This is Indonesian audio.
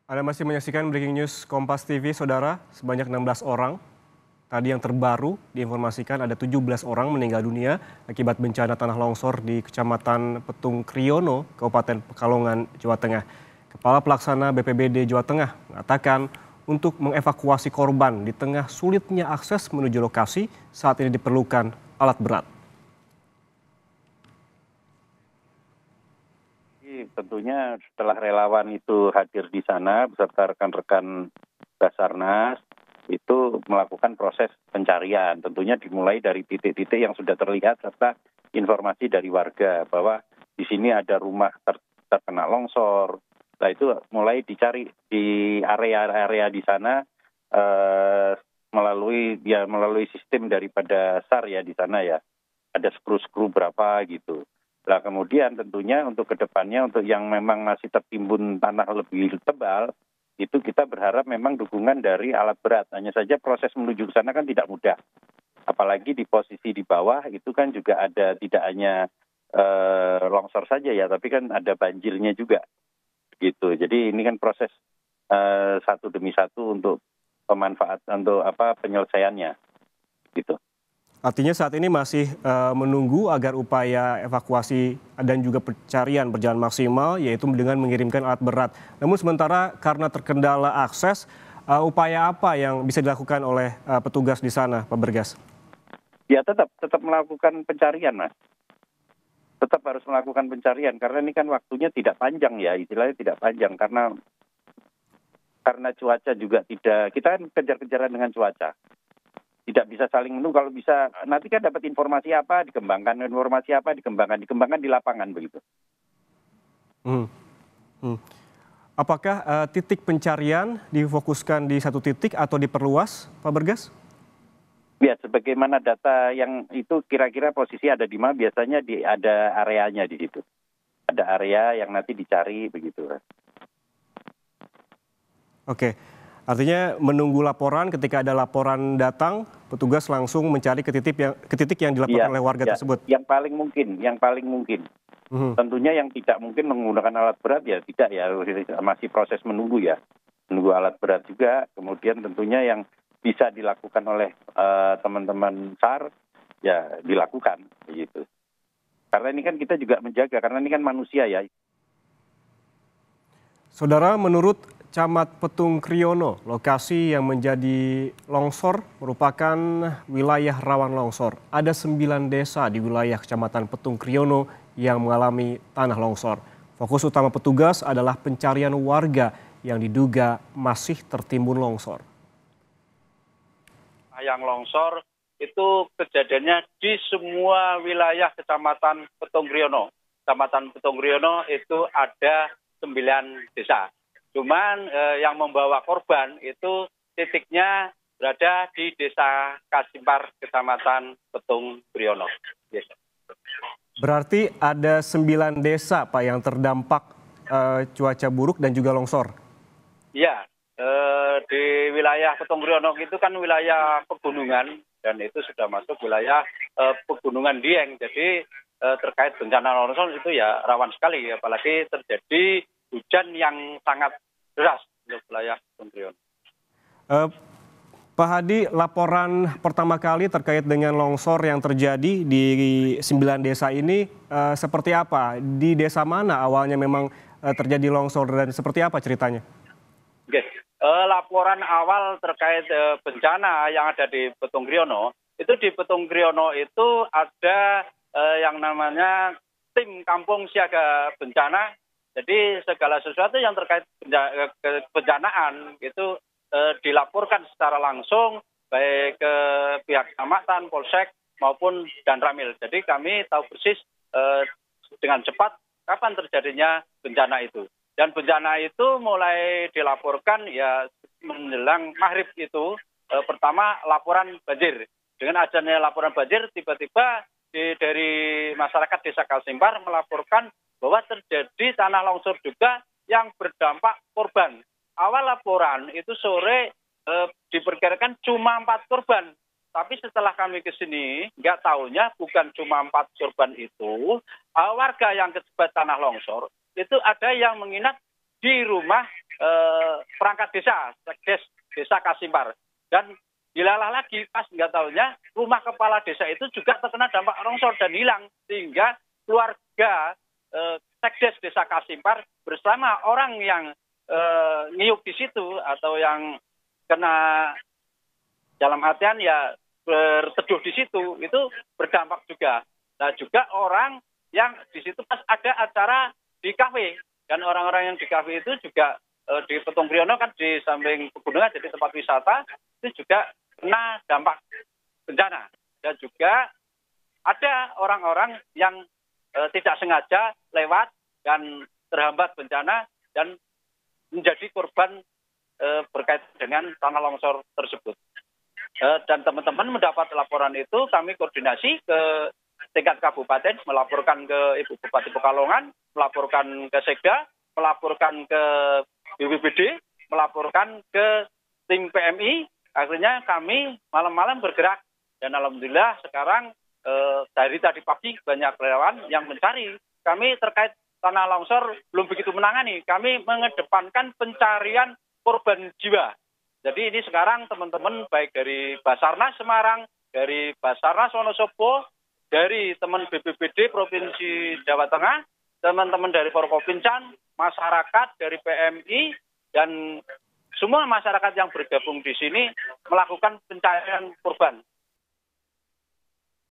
Anda masih menyaksikan Breaking News Kompas TV, Saudara. Sebanyak 16 orang. Tadi yang terbaru diinformasikan ada 17 orang meninggal dunia akibat bencana tanah longsor di Kecamatan Petung Kriono, Kabupaten Pekalongan, Jawa Tengah. Kepala Pelaksana BPBD Jawa Tengah mengatakan untuk mengevakuasi korban di tengah sulitnya akses menuju lokasi saat ini diperlukan alat berat. Tentunya setelah relawan itu hadir di sana beserta rekan-rekan Basarnas itu melakukan proses pencarian. Tentunya dimulai dari titik-titik yang sudah terlihat serta informasi dari warga bahwa di sini ada rumah terkena longsor. Nah itu mulai dicari di area-area di sana melalui sistem daripada SAR ya di sana ya. Ada skru-skru berapa gitu. Nah kemudian tentunya untuk kedepannya untuk yang memang masih tertimbun tanah lebih tebal, itu kita berharap memang dukungan dari alat berat. Hanya saja proses menuju ke sana kan tidak mudah. Apalagi di posisi di bawah itu kan juga ada tidak hanya longsor saja ya, tapi kan ada banjirnya juga. Gitu. Jadi ini kan proses satu demi satu untuk penyelesaiannya. Gitu. Artinya saat ini masih menunggu agar upaya evakuasi dan juga pencarian berjalan maksimal, yaitu dengan mengirimkan alat berat. Namun sementara karena terkendala akses, upaya apa yang bisa dilakukan oleh petugas di sana, Pak Bergas? Ya tetap melakukan pencarian, Mas. Tetap harus melakukan pencarian karena ini kan waktunya tidak panjang ya, istilahnya tidak panjang karena cuaca juga tidak, kita kan kejar-kejaran dengan cuaca. Tidak bisa saling menunggu, kalau bisa nanti kan dapat informasi apa dikembangkan di lapangan begitu. Apakah titik pencarian difokuskan di satu titik atau diperluas, Pak Bergas? Ya, sebagaimana data yang itu kira-kira posisi ada di mana, biasanya ada areanya di situ. Ada area yang nanti dicari begitu. Oke. Artinya menunggu laporan, ketika ada laporan datang, petugas langsung mencari ke titik yang dilaporkan oleh warga tersebut. Yang paling mungkin. Tentunya yang tidak mungkin menggunakan alat berat ya tidak ya, masih proses menunggu ya. Menunggu alat berat juga, kemudian tentunya yang bisa dilakukan oleh teman-teman SAR ya dilakukan begitu. Karena ini kan kita juga menjaga, karena ini kan manusia ya. Saudara, menurut Camat Petung Kriono, lokasi yang menjadi longsor merupakan wilayah rawan longsor. Ada 9 desa di wilayah Kecamatan Petung Kriono yang mengalami tanah longsor. Fokus utama petugas adalah pencarian warga yang diduga masih tertimbun longsor. Yang longsor itu kejadiannya di semua wilayah Kecamatan Petung Kriono. Kecamatan Petung Kriono itu ada 9 desa. Cuman yang membawa korban itu titiknya berada di Desa Kasimpar, Kecamatan Petung Kriono. Yes. Berarti ada 9 desa, Pak, yang terdampak cuaca buruk dan juga longsor? Iya, di wilayah Petung Kriono itu kan wilayah pegunungan dan itu sudah masuk wilayah pegunungan Dieng. Jadi terkait bencana longsor itu ya rawan sekali, apalagi terjadi hujan yang sangat deras untuk wilayah Petung Kriono. Pak Hadi, laporan pertama kali terkait dengan longsor yang terjadi di 9 desa ini seperti apa? Di desa mana awalnya memang terjadi longsor dan seperti apa ceritanya? Oke. Laporan awal terkait bencana yang ada di Petung Kriono, itu di Petung Kriono itu ada yang namanya tim kampung siaga bencana. Jadi segala sesuatu yang terkait kebencanaan itu dilaporkan secara langsung baik ke pihak kecamatan, polsek maupun Danramil. Jadi kami tahu persis dengan cepat kapan terjadinya bencana itu. Dan bencana itu mulai dilaporkan ya menjelang maghrib itu. Pertama laporan banjir. Dengan adanya laporan banjir tiba-tiba dari masyarakat Desa Kasimpar melaporkan bahwa terjadi tanah longsor juga yang berdampak korban. Awal laporan itu sore diperkirakan cuma 4 korban. Tapi setelah kami ke sini, nggak tahunya bukan cuma 4 korban itu. Warga yang terjebak tanah longsor, itu ada yang menginap di rumah perangkat desa, Sekdes Desa Kasimpar. Dan dilalah lagi pas nggak tahunya rumah kepala desa itu juga terkena dampak longsor dan hilang, sehingga keluarga Sekdes Desa Kasimpar bersama orang yang ngiyup di situ atau yang kena dalam artian ya berteduh di situ itu berdampak juga. Nah juga orang yang di situ pas ada acara di kafe, dan orang-orang yang di kafe itu juga di Petung Kriono kan di samping pegunungan jadi tempat wisata itu juga kena dampak bencana. Dan juga ada orang-orang yang tidak sengaja lewat dan terhambat bencana dan menjadi korban berkaitan dengan tanah longsor tersebut. Dan teman-teman mendapat laporan itu, kami koordinasi ke tingkat kabupaten, melaporkan ke Ibu Bupati Pekalongan, melaporkan ke Sekda, melaporkan ke BPBD, melaporkan ke tim PMI. Akhirnya kami malam-malam bergerak, dan alhamdulillah sekarang dari tadi pagi banyak relawan yang mencari. Kami terkait tanah longsor belum begitu menangani. Kami mengedepankan pencarian korban jiwa. Jadi ini sekarang teman-teman baik dari Basarnas Semarang, dari Basarnas Wonosobo, dari teman BPBD Provinsi Jawa Tengah, teman-teman dari Forkopimcan, masyarakat dari PMI, dan semua masyarakat yang bergabung di sini melakukan pencarian korban.